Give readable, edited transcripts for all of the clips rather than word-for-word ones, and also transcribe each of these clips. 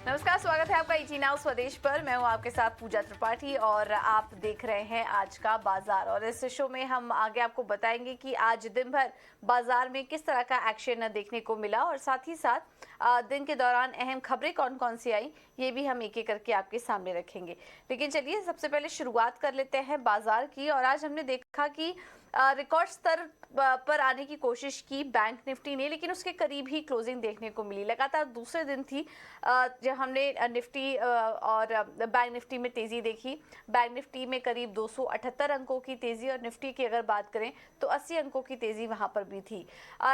नमस्कार, स्वागत है आपका ईटी नाउ स्वदेश पर। मैं हूं आपके साथ पूजा त्रिपाठी और आप देख रहे हैं आज का बाजार। और इस शो में हम आगे आपको बताएंगे कि आज दिन भर बाजार में किस तरह का एक्शन देखने को मिला और साथ ही साथ दिन के दौरान अहम खबरें कौन कौन सी आई ये भी हम एक एक करके आपके सामने रखेंगे। लेकिन चलिए सबसे पहले शुरुआत कर लेते हैं बाजार की। और आज हमने देखा कि रिकॉर्ड स्तर पर आने की कोशिश की बैंक निफ्टी ने, लेकिन उसके करीब ही क्लोजिंग देखने को मिली। लगातार दूसरे दिन थी जब हमने निफ्टी और बैंक निफ्टी में तेजी देखी। बैंक निफ्टी में करीब 278 अंकों की तेजी और निफ्टी की अगर बात करें तो 80 अंकों की तेजी वहां पर भी थी।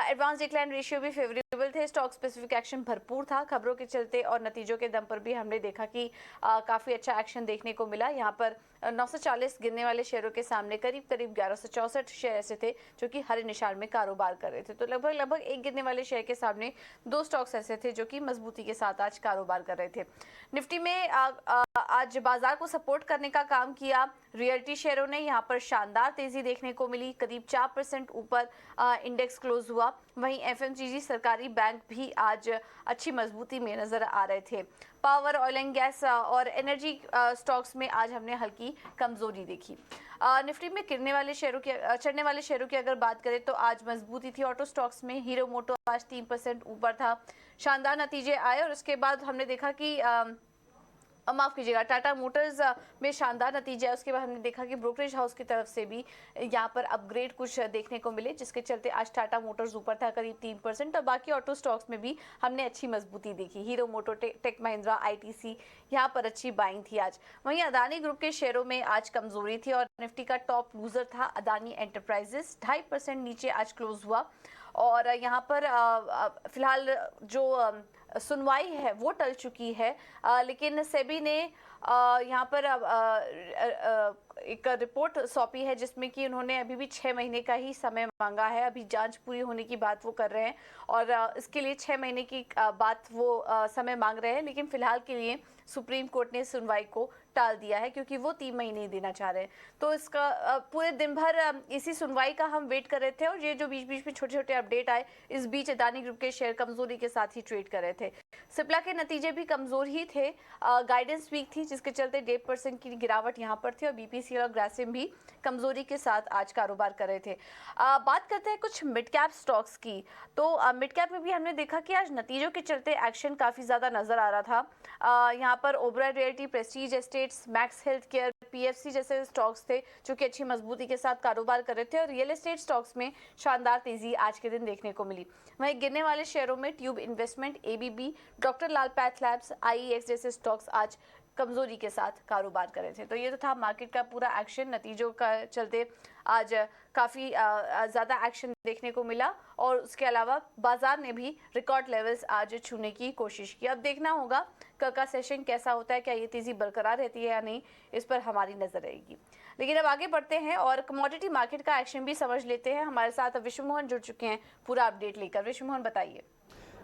एडवांस डिक्लाइन रेशियो भी फेवरेबल थे। स्टॉक स्पेसिफिक एक्शन भरपूर था। खबरों के चलते और नतीजों के दम पर भी हमने देखा कि काफी अच्छा एक्शन देखने को मिला। यहाँ पर 940 गिनने वाले शेयरों के सामने करीब करीब 1164 शेयर ऐसे थे जो कि हरे निशान में कारोबार कर रहे थे। तो लगभग एक गिनने वाले शेयर के सामने दो स्टॉक्स ऐसे थे जो कि मजबूती के साथ आज कारोबार कर रहे थे। निफ्टी में आज बाजार को सपोर्ट करने का काम किया रियल्टी शेयरों ने। यहाँ पर शानदार तेजी देखने को मिली। करीब 4% ऊपर इंडेक्स क्लोज हुआ। वहीं एफएमसीजी, सरकारी बैंक भी आज अच्छी मजबूती में नजर आ रहे थे। पावर, ऑयल एंड गैस और एनर्जी स्टॉक्स में आज हमने हल्की कमजोरी देखी। निफ्टी में चढ़ने वाले शेयरों की अगर बात करें तो आज मजबूती थी। ऑटो स्टॉक्स में हीरो मोटो आज 3% ऊपर था। शानदार नतीजे आए और उसके बाद हमने देखा कि माफ कीजिएगा, टाटा मोटर्स में शानदार नतीजे है। उसके बाद हमने देखा कि ब्रोकरेज हाउस की तरफ से भी यहाँ पर अपग्रेड कुछ देखने को मिले, जिसके चलते आज टाटा मोटर्स ऊपर था करीब 3%। और बाकी ऑटो स्टॉक्स में भी हमने अच्छी मजबूती देखी। हीरो मोटो, टेक महिंद्रा, आईटीसी यहाँ पर अच्छी बाइंग थी आज। वहीं अदानी ग्रुप के शेयरों में आज कमजोरी थी और निफ्टी का टॉप लूजर था अदानी एंटरप्राइजेस। 2.5% नीचे आज क्लोज हुआ। और यहाँ पर फिलहाल जो सुनवाई है वो टल चुकी है, लेकिन सेबी ने यहाँ पर एक रिपोर्ट सौंपी है जिसमें कि उन्होंने अभी भी 6 महीने का ही समय मांगा है। अभी जांच पूरी होने की बात वो कर रहे हैं और इसके लिए 6 महीने की बात वो समय मांग रहे हैं। लेकिन फिलहाल के लिए सुप्रीम कोर्ट ने सुनवाई को टाल दिया है क्योंकि वो 3 महीने ही देना चाह रहे हैं। तो इसका पूरे दिन भर इसी सुनवाई का हम वेट कर रहे थे और ये जो बीच बीच में छोटे छोटे अपडेट आए, इस बीच अदानी ग्रुप के शेयर कमजोरी के साथ ही ट्रेड कर रहे थे। सिप्ला के नतीजे भी कमजोर ही थे। गाइडेंस वीक थी जिसके चलते 1.5% की गिरावट यहाँ पर थी और बीपीसी और ग्रासिम भी कमजोरी के साथ आज कारोबार कर रहे थे। बात करते हैं कुछ मिड कैप स्टॉक्स की। तो मिड कैप में भी हमने देखा कि आज नतीजों के चलते एक्शन काफी ज्यादा नजर आ रहा था। यहाँ पर Oberoi realty, Prestige estates, max health care, PFC जैसे स्टॉक्स थे जो कि अच्छी मजबूती के साथ कारोबार कर रहे थे। और रियल एस्टेट स्टॉक्स में शानदार तेजी आज के दिन देखने को मिली। वहीं गिरने वाले शेयरों में ट्यूब इन्वेस्टमेंट, एबीबी, डॉक्टर लाल पैथ लैब्स, आईईएक्स जैसे स्टॉक्स आज कमजोरी के साथ कारोबार कर रहे थे। तो ये तो था मार्केट का पूरा एक्शन। नतीजों का चलते आज काफी ज्यादा एक्शन देखने को मिला और उसके अलावा बाजार ने भी रिकॉर्ड लेवल्स आज छूने की कोशिश की। अब देखना होगा कल का सेशन कैसा होता है, क्या ये तेजी बरकरार रहती है या नहीं, इस पर हमारी नजर रहेगी। लेकिन अब आगे बढ़ते हैं और कमोडिटी मार्केट का एक्शन भी समझ लेते हैं। हमारे साथ विश्व मोहन जुड़ चुके हैं पूरा अपडेट लेकर। विश्व मोहन, बताइए।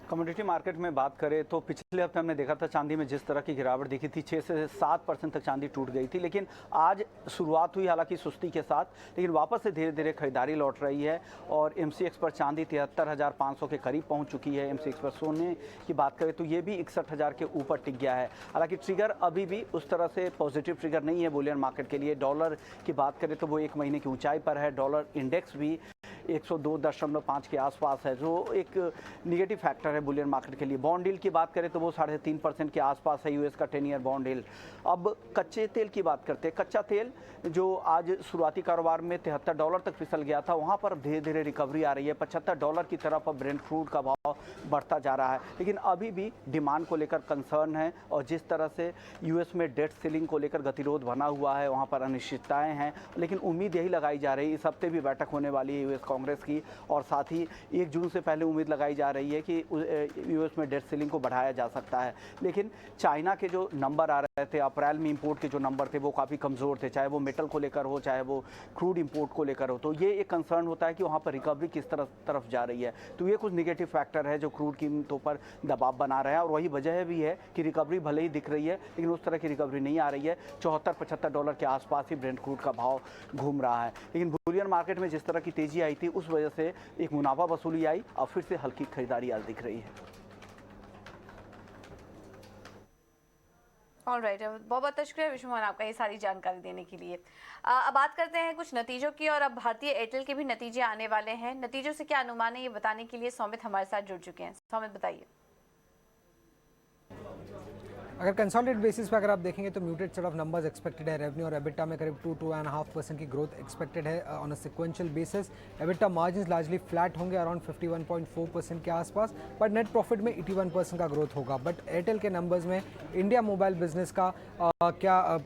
कमोडिटी मार्केट में बात करें तो पिछले हफ्ते हमने देखा था चांदी में जिस तरह की गिरावट दिखी थी, 6 से 7% तक चांदी टूट गई थी। लेकिन आज शुरुआत हुई हालांकि सुस्ती के साथ, लेकिन वापस से धीरे धीरे खरीदारी लौट रही है और एमसीएक्स पर चांदी 73,500 के करीब पहुंच चुकी है। एमसीएक्स पर सोने की बात करें तो ये भी 61,000 के ऊपर टिक गया है। हालांकि ट्रिगर अभी भी उस तरह से पॉजिटिव ट्रिगर नहीं है बुलियन मार्केट के लिए। डॉलर की बात करें तो वो 1 महीने की ऊंचाई पर है। डॉलर इंडेक्स भी 102.5 के आसपास है, जो एक निगेटिव फैक्टर है बुलियन मार्केट के लिए। बॉन्ड डील की बात करें तो वो 3.5% के आसपास है, यूएस का 10 ईयर बॉन्ड डील। अब कच्चे तेल की बात करते हैं। कच्चा तेल जो आज शुरुआती कारोबार में $73 तक फिसल गया था, वहाँ पर धीरे धीरे रिकवरी आ रही है। $75 की तरफ अब ब्रेंट क्रूड का भाव बढ़ता जा रहा है। लेकिन अभी भी डिमांड को लेकर कंसर्न है और जिस तरह से यूएस में डेट सीलिंग को लेकर गतिरोध बना हुआ है, वहाँ पर अनिश्चितताएं हैं। लेकिन उम्मीद यही लगाई जा रही है, इस हफ्ते भी बैठक होने वाली है यूएस कांग्रेस की और साथ ही 1 जून से पहले उम्मीद लगाई जा रही है कि यूएस में डेट सीलिंग को बढ़ाया जा सकता है। लेकिन चाइना के जो नंबर आ रहे थे, अप्रैल में इंपोर्ट के जो नंबर थे वो काफ़ी कमज़ोर थे, चाहे वो मेटल को लेकर हो, चाहे वो क्रूड इंपोर्ट को लेकर हो। तो ये एक कंसर्न होता है कि वहाँ पर रिकवरी किस तरफ जा रही है। तो ये कुछ निगेटिव फैक्टर है जो क्रूड कीमतों पर दबाव बना रहा है और वही वजह भी है कि रिकवरी भले ही दिख रही है लेकिन उस तरह की रिकवरी नहीं आ रही है। $74-75 के आसपास ही ब्रेंट क्रूड का भाव घूम रहा है। लेकिन बुलियन मार्केट में जिस तरह की तेजी आई थी उस वजह से एक मुनाफा वसूली आई और फिर से हल्की खरीदारी आज दिख रही है। ऑलराइट, बहुत बहुत शुक्रिया विष्णु मोहन आपका ये सारी जानकारी देने के लिए। अब बात करते हैं कुछ नतीजों की, और अब भारतीय एयरटेल के भी नतीजे आने वाले हैं। नतीजों से क्या अनुमान है ये बताने के लिए सौमित हमारे साथ जुड़ चुके हैं। सौमित, बताइए। अगर कंसोलिडेटेड बेसिस पे अगर आप देखेंगे तो muted set of numbers expected है। रेवेन्यू और एबिटा में करीब 2-2.5% की ग्रोथ एक्सपेक्टेड है on a sequential basis. EBITDA margins largely flat होंगे अराउंड 51.4% के आसपास, बट नेट प्रॉफिट में 81% का ग्रोथ होगा। बट एयरटेल के नंबर्स में इंडिया मोबाइल बिजनेस का क्या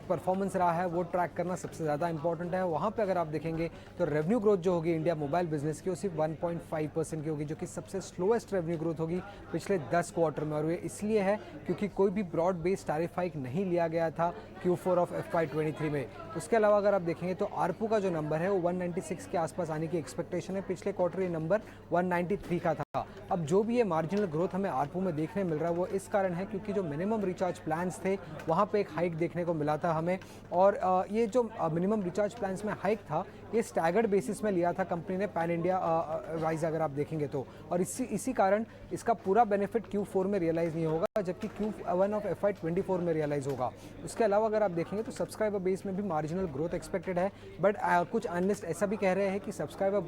परफॉर्मेंस रहा है वो ट्रैक करना सबसे ज़्यादा इंपॉर्टेंट है। वहाँ पे अगर आप देखेंगे तो रेवेन्यू ग्रोथ जो होगी इंडिया मोबाइल बिजनेस की वो सिर्फ 1.5% की होगी, जो कि सबसे स्लोएस्ट रेवेन्यू ग्रोथ होगी पिछले 10 क्वार्टर में। और ये इसलिए है क्योंकि कोई भी ब्रॉड बेस्ड टैरिफ हाइक नहीं लिया गया था Q4 ऑफ FY23 में। उसके अलावा अगर आप देखेंगे तो आरपू का जो नंबर है वो 196 के आसपास आने की एक्सपेक्टेशन है। पिछले क्वार्टर ये नंबर 193 का था। अब जो भी ये मार्जिनल ग्रोथ हमें आरपू में देखने मिल रहा है वो इस कारण है क्योंकि जो मिनिमम रिचार्ज प्लान्स थे वहाँ पे एक हाइक देखने को मिला था हमें। और ये जो मिनिमम रिचार्ज प्लान्स में हाइक था ये स्टैगर्ड बेसिस में लिया था कंपनी ने पैन इंडिया वाइज अगर आप देखेंगे तो। और इसी कारण इसका पूरा बेनिफिट Q4 में रियलाइज़ नहीं होगा, जबकि Q1 ऑफ FY24 में रियलाइज़ होगा। उसके अलावा अगर आप देखेंगे तो सब्सक्राइबर बेस में भी मार्जिनल ग्रोथ एक्सपेक्टेड है, बट कुछ एनालिस्ट ऐसा भी कह रहे हैं कि सब्सक्राइबर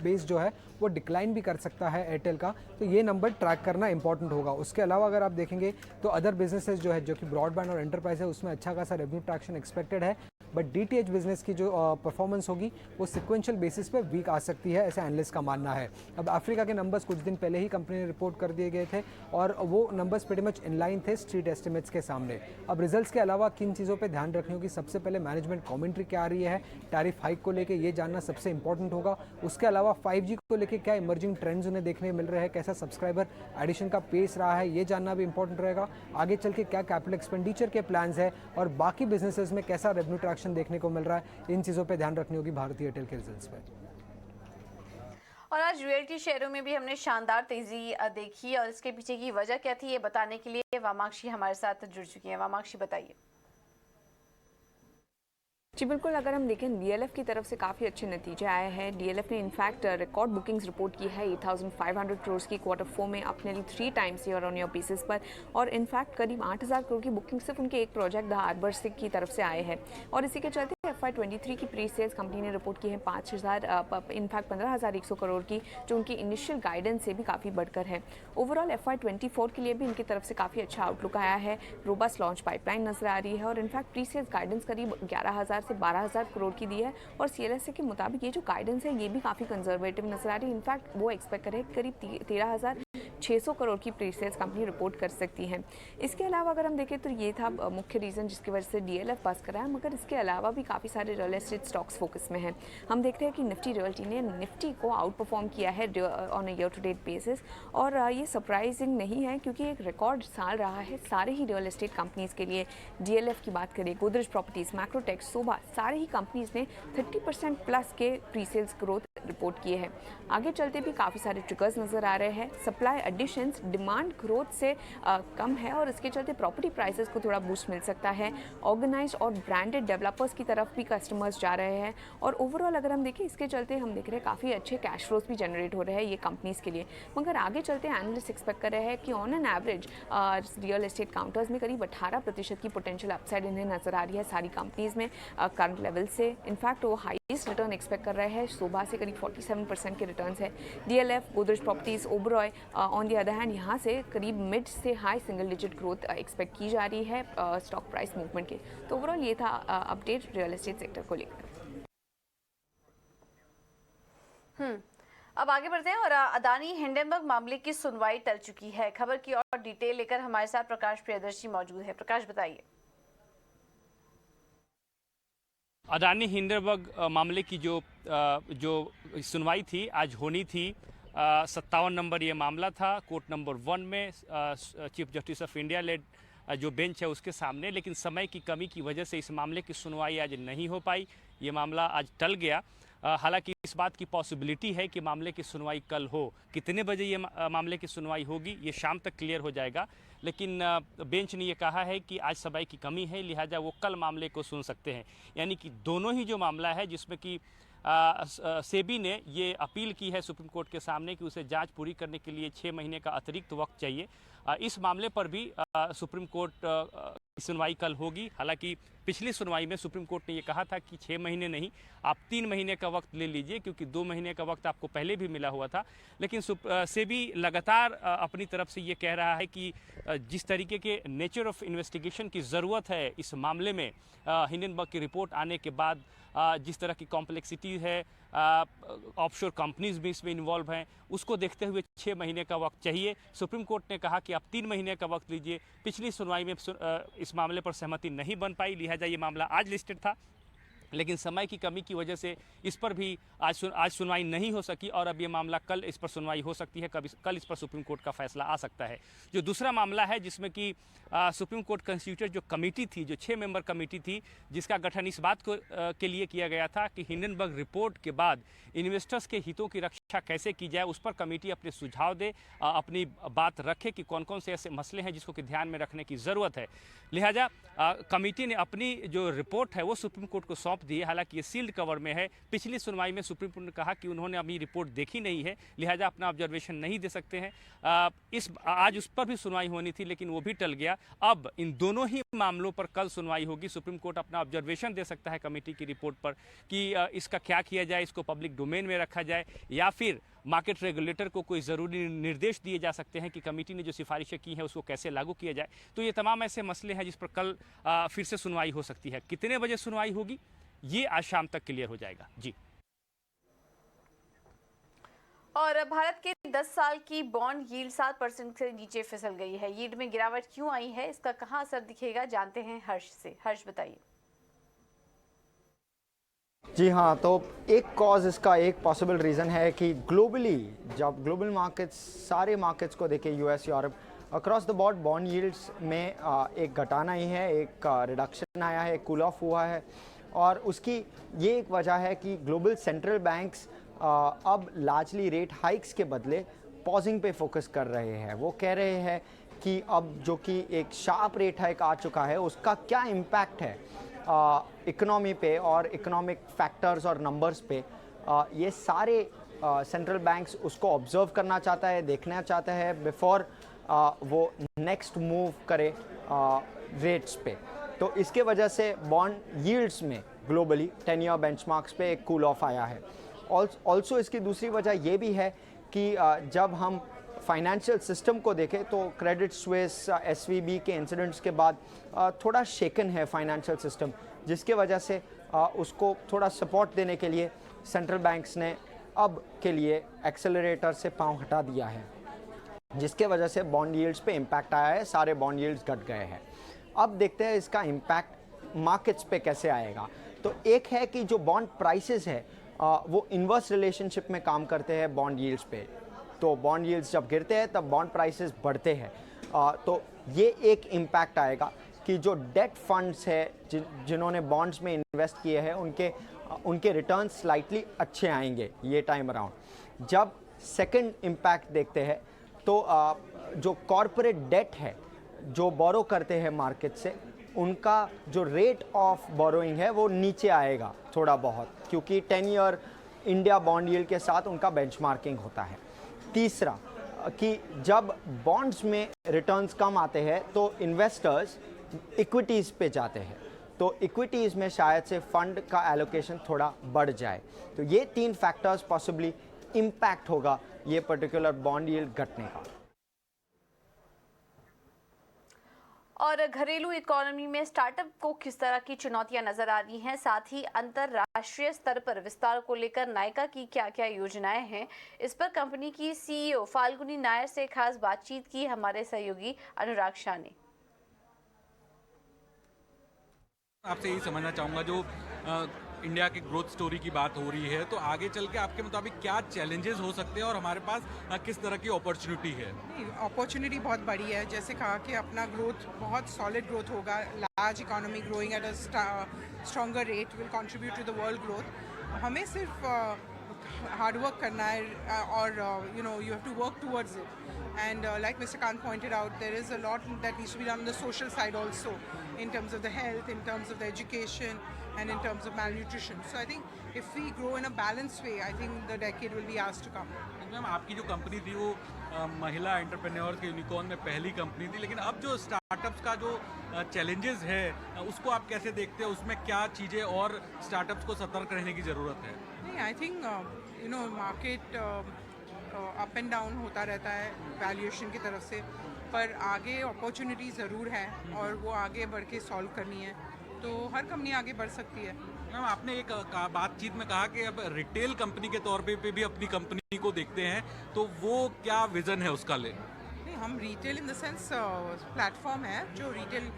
बेस जो है वो डिक्लाइन भी कर सकता है एयरटेल का, तो ये नंबर ट्रैक करना इंपॉर्टेंट होगा। उसके अलावा अगर आप देखेंगे तो अदर बिजनेसेस जो है, जो कि ब्रॉडबैंड और एंटरप्राइज है, उसमें अच्छा खासा रेवेन्यू ट्रैक्शन एक्सपेक्टेड है, बट DTH बिजनेस की जो परफॉर्मेंस होगी वो सिक्वेंशियल बेसिस पे वीक आ सकती है, ऐसा एनालिस्ट का मानना है। अब अफ्रीका के नंबर्स कुछ दिन पहले ही कंपनी ने रिपोर्ट कर दिए गए थे और वो numbers pretty much in line थे स्ट्रीट एस्टिमेट्स के सामने। अब रिजल्ट्स के अलावा किन चीज़ों पे ध्यान रखनी होगी, सबसे पहले मैनेजमेंट कमेंट्री क्या आ रही है टैरिफ हाइक को लेके, ये जानना सबसे इंपॉर्टेंट होगा। उसके अलावा 5G को लेके क्या इमर्जिंग ट्रेंड्स उन्हें देखने मिल रहे हैं, कैसा सब्सक्राइबर एडिशन का पेस रहा है, ये जानना भी इंपॉर्टेंट रहेगा। आगे चल के क्या कैपिटल एक्सपेंडिचर के प्लान्स है और बाकी बिजनेसेस में कैसा रेवेन्यू ट्रैक्शन देखने को मिल रहा है, इन चीज़ों पे ध्यान रखनी होगी भारतीय एयरटेल के रिजल्ट्स पे। और आज रियल्टी शेयरों में भी हमने शानदार तेजी देखी, और इसके पीछे की वजह क्या थी ये बताने के लिए वामाक्षी हमारे साथ जुड़ चुकी हैं। वामाक्षी, बताइए। जी बिल्कुल, अगर हम देखें DLF की तरफ से काफ़ी अच्छे नतीजे आए हैं। DLF ने इनफैक्ट रिकॉर्ड बुकिंग्स रिपोर्ट की है 8,500 करोड़ की Q4 में, up Nerli 3 times year on year basis पर। और इनफैक्ट करीब 8,000 करोड़ की बुकिंग सिर्फ उनके एक प्रोजेक्ट द हार्बर से की तरफ से आए हैं। और इसी के चलते FY23 की प्री सेल्स कंपनी ने रिपोर्ट की है 15,100 करोड़ की, जो उनकी इनिशियल गाइडेंस से भी काफ़ी बढ़कर है। ओवरऑल FY24 के लिए भी इनकी तरफ से काफ़ी अच्छा आउटलुक आया है, रोबस्ट लॉन्च पाइपलाइन नजर आ रही है, और इनफैक्ट प्री सेल्स गाइडेंस करीब 11,000 से 12,000 करोड़ की दी है। और CLSA के मुताबिक ये जो गाइडेंस है ये भी काफ़ी कंजर्वेटिव नजर आ रही है। इनफैक्ट वो एक्सपेक्ट करें करीब 13,600 करोड़ की प्री सेल्स कंपनी रिपोर्ट कर सकती है। इसके अलावा अगर हम देखें तो ये था मुख्य रीज़न जिसकी वजह से DLF पास करा है, मगर इसके अलावा भी काफ़ी सारे रियल एस्टेट स्टॉक्स फोकस में हैं। हम देखते हैं कि निफ्टी रियल्टी ने निफ्टी को आउट परफॉर्म किया है on a year to date basis, और ये सरप्राइजिंग नहीं है क्योंकि एक रिकॉर्ड साल रहा है सारे ही रियल एस्टेट कंपनीज़ के लिए। DLF की बात करें, गोदरेज प्रॉपर्टीज़, मैक्रोटेक, सोभा, सारे ही कंपनीज़ ने 30% प्लस के प्री सेल्स ग्रोथ रिपोर्ट किए हैं। आगे चलते भी काफ़ी सारे ट्रिगर्स नज़र आ रहे हैं। सप्लाई एडिशंस डिमांड ग्रोथ से कम है, और इसके चलते प्रॉपर्टी प्राइसेस को थोड़ा बूस्ट मिल सकता है। ऑर्गेनाइज्ड और ब्रांडेड डेवलपर्स की तरफ भी कस्टमर्स जा रहे हैं, और ओवरऑल अगर हम देखें इसके चलते हम देख रहे हैं काफ़ी अच्छे कैश फ्लोज भी जनरेट हो रहे हैं ये कंपनीज़ के लिए। मगर आगे चलते एनालिस्ट एक्सपेक्ट कर रहे हैं कि on an average real estate counters में करीब 18% की पोटेंशियल अपसाइड इन्हें नजर आ रही है सारी कंपनीज़ में करंट लेवल से। इनफैक्ट वो हाईएस्ट रिटर्न एक्सपेक्ट कर रहे हैं, शोभा से करीब 47% के रिटर्न्स है। DLF, Godrej properties, Oberoi on the other hand यहाँ से करीब मिड से high single digit growth expect की जा रही है स्टॉक प्राइस मूवमेंट के। तो ओवरऑल ये था अपडेट रियल एस्टेट सेक्टर को लेकर। अब आगे बढ़ते हैं, और अदानी हिंडनबर्ग मामले की सुनवाई टल चुकी है। खबर की और डिटेल लेकर हमारे साथ प्रकाश प्रियदर्शी मौजूद है। प्रकाश, बताइए। अदानी हिंडनबर्ग मामले की जो सुनवाई थी आज होनी थी, 57 नंबर ये मामला था कोर्ट नंबर 1 में chief justice of India lead जो बेंच है उसके सामने, लेकिन समय की कमी की वजह से इस मामले की सुनवाई आज नहीं हो पाई। ये मामला आज टल गया। हालांकि इस बात की पॉसिबिलिटी है कि मामले की सुनवाई कल हो। कितने बजे ये मामले की सुनवाई होगी ये शाम तक क्लियर हो जाएगा, लेकिन बेंच ने ये कहा है कि आज समय की कमी है, लिहाजा वो कल मामले को सुन सकते हैं। यानी कि दोनों ही जो मामला है जिसमें कि सेबी ने ये अपील की है सुप्रीम कोर्ट के सामने कि उसे जांच पूरी करने के लिए 6 महीने का अतिरिक्त वक्त चाहिए, इस मामले पर भी सुप्रीम कोर्ट की सुनवाई कल होगी। हालांकि पिछली सुनवाई में सुप्रीम कोर्ट ने ये कहा था कि 6 महीने नहीं, आप 3 महीने का वक्त ले लीजिए, क्योंकि 2 महीने का वक्त आपको पहले भी मिला हुआ था। लेकिन सेबी लगातार अपनी तरफ से ये कह रहा है कि जिस तरीके के नेचर ऑफ इन्वेस्टिगेशन की ज़रूरत है इस मामले में, हिंडनबर्ग की रिपोर्ट आने के बाद जिस तरह की कॉम्प्लेक्सिटी है, ऑफशोर कंपनीज भी इसमें इन्वॉल्व हैं, उसको देखते हुए 6 महीने का वक्त चाहिए। सुप्रीम कोर्ट ने कहा कि आप 3 महीने का वक्त लीजिए। पिछली सुनवाई में इस मामले पर सहमति नहीं बन पाई, लिहाजा ये मामला आज लिस्टेड था, लेकिन समय की कमी की वजह से इस पर भी आज सुनवाई नहीं हो सकी और अब ये मामला कल इस पर सुनवाई हो सकती है। कल इस पर सुप्रीम कोर्ट का फैसला आ सकता है। जो दूसरा मामला है जिसमें कि सुप्रीम कोर्ट कंस्टिट्यूटेड जो कमेटी थी, जो 6 मेंबर कमेटी थी, जिसका गठन इस बात के लिए किया गया था कि हिंडनबर्ग रिपोर्ट के बाद इन्वेस्टर्स के हितों की रक्षा कैसे की जाए, उस पर कमेटी अपने सुझाव दे, अपनी बात रखे कि कौन कौन से ऐसे मसले हैं जिसको कि ध्यान में रखने की ज़रूरत है। लिहाजा कमेटी ने अपनी जो रिपोर्ट है वो सुप्रीम कोर्ट को सौंप दी है। हालांकि ये सील्ड कवर में है। पिछली सुनवाई में सुप्रीम कोर्ट ने कहा कि उन्होंने अभी रिपोर्ट देखी नहीं है, लिहाजा अपना ऑब्जर्वेशन नहीं दे सकते हैं। आज उस पर भी सुनवाई होनी थी, लेकिन वो भी टल गया। अब इन दोनों ही मामलों पर कल सुनवाई होगी। सुप्रीम कोर्ट अपना ऑब्जर्वेशन दे सकता है कमेटी की रिपोर्ट पर कि इसका क्या किया जाए, इसको पब्लिक डोमेन में रखा जाए, या फिर मार्केट रेगुलेटर को कोई ज़रूरी निर्देश दिए जा सकते हैं कि कमेटी ने जो सिफारिशें की हैं उसको कैसे लागू किया जाए। तो ये तमाम ऐसे मसले हैं जिस पर कल फिर से सुनवाई हो सकती है। कितने बजे सुनवाई होगी ये आज शाम तक क्लियर हो जाएगा। जी। और भारत के 10 साल की बॉन्ड यील्ड 7% से नीचे फिसल गई है। यील्ड में गिरावट क्यों आई है, इसका कहां असर दिखेगा, जानते हैं हर्ष से। हर्ष बताइए। जी हाँ, तो एक कॉज इसका, एक पॉसिबल रीज़न है कि ग्लोबली जब ग्लोबल मार्केट्स, सारे मार्केट्स को देखें, US, Europe, across the board bond yields में एक घटाना ही है, एक रिडक्शन आया है, एक कूल ऑफ हुआ है। और उसकी ये एक वजह है कि ग्लोबल सेंट्रल बैंक्स अब लार्जली रेट हाइक्स के बदले पॉजिंग पे फोकस कर रहे हैं। वो कह रहे हैं कि अब जो कि एक शार्प रेट हाइक आ चुका है उसका क्या इम्पैक्ट है इकोनॉमी पे और इकोनॉमिक फैक्टर्स और नंबर्स पे। ये सारे सेंट्रल बैंक्स उसको ऑब्जर्व करना चाहता है, देखना चाहता है बिफोर वो नेक्स्ट मूव करे रेट्स पे। तो इसके वजह से बॉन्ड यील्ड्स में ग्लोबली 10 ईयर बेंचमार्क्स पे एक कूल ऑफ आया है। ऑल्सो इसकी दूसरी वजह ये भी है कि जब हम फाइनेंशियल सिस्टम को देखें तो क्रेडिट स्विस, एसवीबी के इंसिडेंट्स के बाद थोड़ा शेकन है फाइनेंशियल सिस्टम, जिसके वजह से उसको थोड़ा सपोर्ट देने के लिए सेंट्रल बैंक्स ने अब के लिए एक्सेलरेटर से पांव हटा दिया है, जिसके वजह से बॉन्ड यील्ड्स पे इम्पैक्ट आया है। सारे बॉन्ड यील्ड्स घट गए हैं। अब देखते हैं इसका इम्पैक्ट मार्केट्स पे कैसे आएगा। तो एक है कि जो बॉन्ड प्राइसेस है वो इन्वर्स रिलेशनशिप में काम करते हैं बॉन्ड यील्ड्स पे। तो बॉन्ड यील्ड्स जब गिरते हैं तब बॉन्ड प्राइसेस बढ़ते हैं। तो ये एक इम्पैक्ट आएगा कि जो डेट फंड्स है जिन्होंने बॉन्ड्स में इन्वेस्ट किए हैं उनके रिटर्न स्लाइटली अच्छे आएंगे ये टाइम अराउंड। जब सेकंड इम्पैक्ट देखते हैं तो जो कॉरपोरेट डेट है जो बोरो करते हैं मार्केट से, उनका जो रेट ऑफ बोरोइंग है वो नीचे आएगा थोड़ा बहुत, क्योंकि 10 ईयर इंडिया बॉन्ड यील्ड के साथ उनका बेंचमार्किंग होता है। तीसरा कि जब बॉन्ड्स में रिटर्न्स कम आते हैं तो इन्वेस्टर्स इक्विटीज़ पे जाते हैं, तो इक्विटीज़ में शायद से फंड का एलोकेशन थोड़ा बढ़ जाए। तो ये 3 फैक्टर्स पॉसिबली इम्पैक्ट होगा ये पर्टिकुलर बॉन्ड यील्ड घटने का। और घरेलू इकोनॉमी में स्टार्टअप को किस तरह की चुनौतियां नजर आ रही हैं, साथ ही अंतरराष्ट्रीय स्तर पर विस्तार को लेकर नायका की क्या क्या योजनाएं हैं, इस पर कंपनी की सीईओ फाल्गुनी नायर से खास बातचीत की हमारे सहयोगी अनुराग शाह ने। आपसे यही समझना चाहूँगा, जो इंडिया के ग्रोथ स्टोरी की बात हो रही है, तो आगे चल के आपके मुताबिक क्या चैलेंजेस हो सकते हैं और हमारे पास किस तरह की अपॉर्चुनिटी है? अपॉर्चुनिटी बहुत बड़ी है। जैसे कहा कि अपना ग्रोथ बहुत सॉलिड ग्रोथ होगा, large economy growing at a stronger rate will contribute to the world growth. हमें सिर्फ हार्ड वर्क करना है और you have to work towards it. And like Mr. Khan pointed out, there is a lot that needs to be done on the social side also, in terms of the health, in terms of the education, and in terms of malnutrition. So I think if we grow in a balanced way, I think the decade will be ours to come. Ma'am आपकी जो company थी वो महिला entrepreneurs के unicorn में पहली company थी, लेकिन अब जो स्टार्टअप्स का जो चैलेंजेस है उसको आप कैसे देखते हैं? उसमें क्या चीज़ें और स्टार्टअप्स को सतर्क रहने की ज़रूरत है? नहीं, I think market up and down होता रहता है वैल्यूएशन की तरफ से, पर आगे अपॉर्चुनिटी ज़रूर है और वो आगे बढ़ के सॉल्व करनी है, तो हर कंपनी आगे बढ़ सकती है। मैम आपने एक बातचीत में कहा कि अब रिटेल कंपनी के तौर पे भी अपनी कंपनी को देखते हैं, तो वो क्या विजन है उसका ले? नहीं, हम retail in the sense platform है जो रिटेल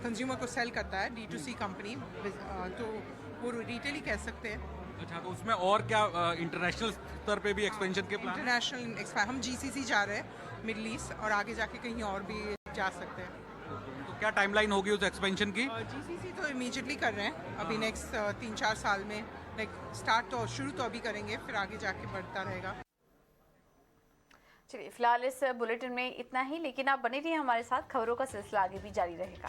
कंज्यूमर को सेल करता है, D2C कंपनी, तो वो रिटेल ही कह सकते हैं। अच्छा, तो उसमें और क्या इंटरनेशनल स्तर पे भी एक्सपेंशन के प्लान? इंटरनेशनल हम GCC जा रहे हैं, मिडल ईस्ट, और आगे जाके कहीं और भी जा सकते हैं। तो क्या टाइमलाइन होगी उस एक्सपेंशन की? GCC तो इमीडिएटली कर रहे हैं अभी, नेक्स्ट 3-4 साल में, लाइक स्टार्ट तो शुरू तो अभी करेंगे, फिर आगे जाके बढ़ता रहेगा। चलिए फिलहाल इस बुलेटिन में इतना ही, लेकिन आप बने रहिए हमारे साथ, खबरों का सिलसिला आगे भी जारी रहेगा।